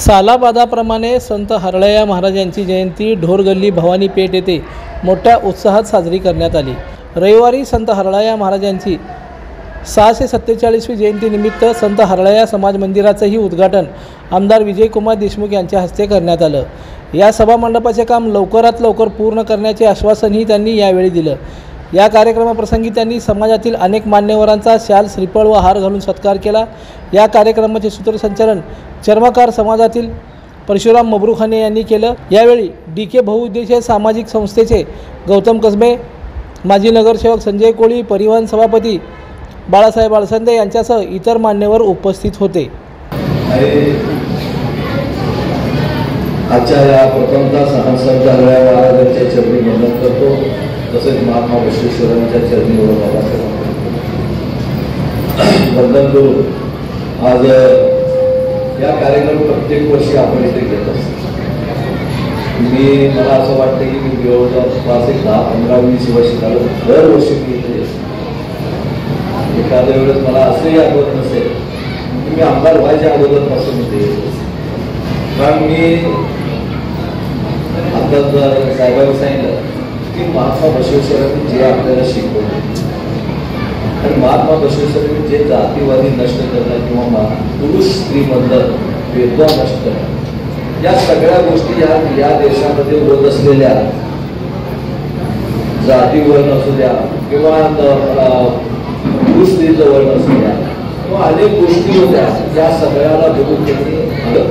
सालाबादाप्रमाणे संत हरळय्या महाराजांची जयंती ढोरगल्ली भवानी पेठ येथे मोठ्या उत्साहात साजरी करण्यात आली। रविवारी संत हरळय्या महाराजांची 647वी जयंतीनिमित्त संत हरळय्या समाज मंदिराचेही उद्घाटन आमदार विजयकुमार देशमुख यांच्या हस्ते करण्यात आलं। या सभा मंडपाचे काम लवकरात लवकर पूर्ण करण्याचे आश्वासनही त्यांनी यावेळी दिलं। या कार्यक्रमाप्रसंगी त्यांनी समाजातील अनेक मान्यवरांचा शाल श्रीफळ व हार घालून सत्कार केला। या कार्यक्रमाचे सूत्रसंचालन चर्मकार समाजातील परशुराम मबरूखाने यांनी केलं। यावेळी DK बहुउद्देशीय सामाजिक संस्थेचे गौतम कसबे, माजी नगरसेवक संजय कोळी, परिवहन सभापती बाळासाहेब आळसंदे यांच्यासह इतर मान्यवर उपस्थित होते। आजच्या या प्रथमतः संत हरळय्या महाराजांच्या चरणी वंदन करतो, तसेच महात्मा बसवेश्वरांच्या चरणी वंदन करून आज या कार्यक्रम प्रत्येक वर्षी आपण इथे घेत असतो। मला असं वाटतं की मी जवळपास 10-15-20 वर्ष झालं दरवर्षी मी इथे येतो। एखाद्या वेळेस मला असंही आठवत नसेल की मी आमदार व्हायच्या अगोदरपासून इथे येतो, कारण मी आता साहेबांनी सांगितलं की महात्मा बसवेश्वरांनी जे आपल्याला शिकवलं आणि महात्मा बसवेश्वरांनी जे जातीवादी नष्ट करणं किंवा पुरुष स्त्रीमधलं भेदभाव नष्ट करणं, या सगळ्या गोष्टी या देशामध्ये होत असलेल्या जातीवर नसू द्या किंवा पुरुष स्त्रीचं वर्ण असू द्या किंवा अनेक गोष्टी होत्या, त्या सगळ्याला बघून त्यांनी आलं।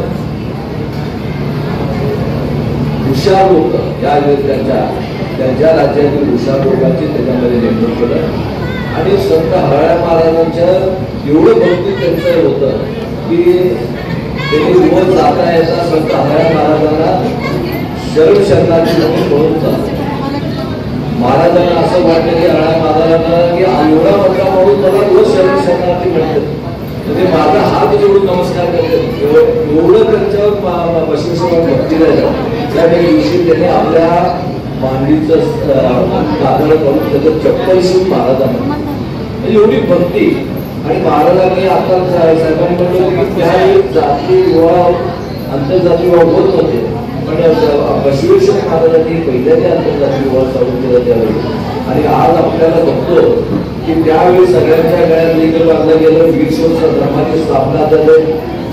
हुशार लोक या त्यांच्या राज्यातील हुशार लोकांची त्याच्यामध्ये नेमणूक केलं आणि संत हरळय्या महाराजांच्या एवढं भक्ती त्यांचं होतं की त्यांनी रोज जाता येता संत हरळय्या महाराजांना शरण शरणार्थी म्हणून जातात। महाराजांना असं वाटलं की हरळय्या महाराजांना की एवढा मोठा म्हणून मला रोज शरण शरणार्थी म्हणतात, म्हणजे माझा हात जोडून नमस्कार करतात, एवढं त्यांच्यावर बसवेश्वरांना भक्ती राहिलं। त्या दिवशी त्याने आपल्या मांडीचं कातडं करून त्याचं चप्पल शिवून महाराजांना, म्हणजे एवढी भक्ती। आणि महाराजांनी आता साहेबांनी म्हटलं की त्यावेळी जाती व आंतरजाती विवाह होत होते, पण बसवेश्वर महाराजांनी पहिल्याने आंतरजाती विवाह चालू केला त्यावेळी। आणि आज आपल्याला बघतो की त्यावेळी सगळ्यांच्या गळ्यात लेकर बांधलं गेलं, 20 वर्ष धर्माची स्थापना झाली।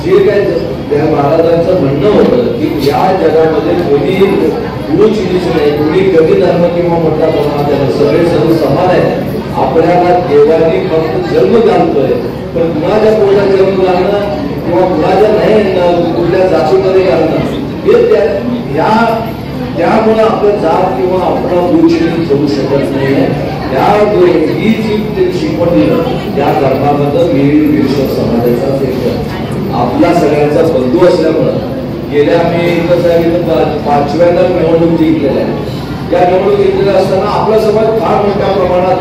जे काय त्या महाराजांचं म्हणणं होतं की या जगामध्ये कोणी उंच नीच नाही, कोणी कमी धर्म किंवा मोठा धर्म नाही, सगळे सर्व समान आहेत। आपल्याला देवानी फक्त जन्म घालतोय, पण कुणाच्या पोटात जन्म घालणं किंवा कुणाच्या नाही कुठल्या जातीमध्ये घालणं हे त्यामुळे आपलं जात किंवा आपला उंच नीच होऊ शकत नाही। ही जी शिकवण दिलं त्या धर्माबद्दल वीरशैव समाजाचा एक आपला सगळ्यांचा बंधू असल्यामुळं गेल्या मी इथं 5व्यांदा निवडणूक जिंकलेल्या आहे। या निवडणूक जिंकलेल्या असताना आपला समाज फार मोठ्या प्रमाणात,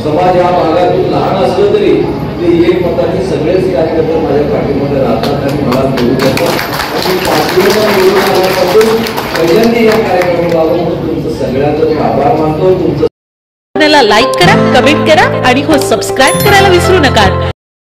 समाज या भागातून लहान असलं तरी ते एक मताने सगळेच कार्यकर्ते माझ्या पाठीमध्ये राहतात आणि मला निवडून देतात। 5व्यांदा निवडून आल्यापासून पहिल्यांदा या कार्यक्रमाला आलो, तुमचं सगळ्यांचा आभार मानतो। तुमचं लाईक करा, कमेंट करा आणि हो सबस्क्राईब करायला विसरू नका।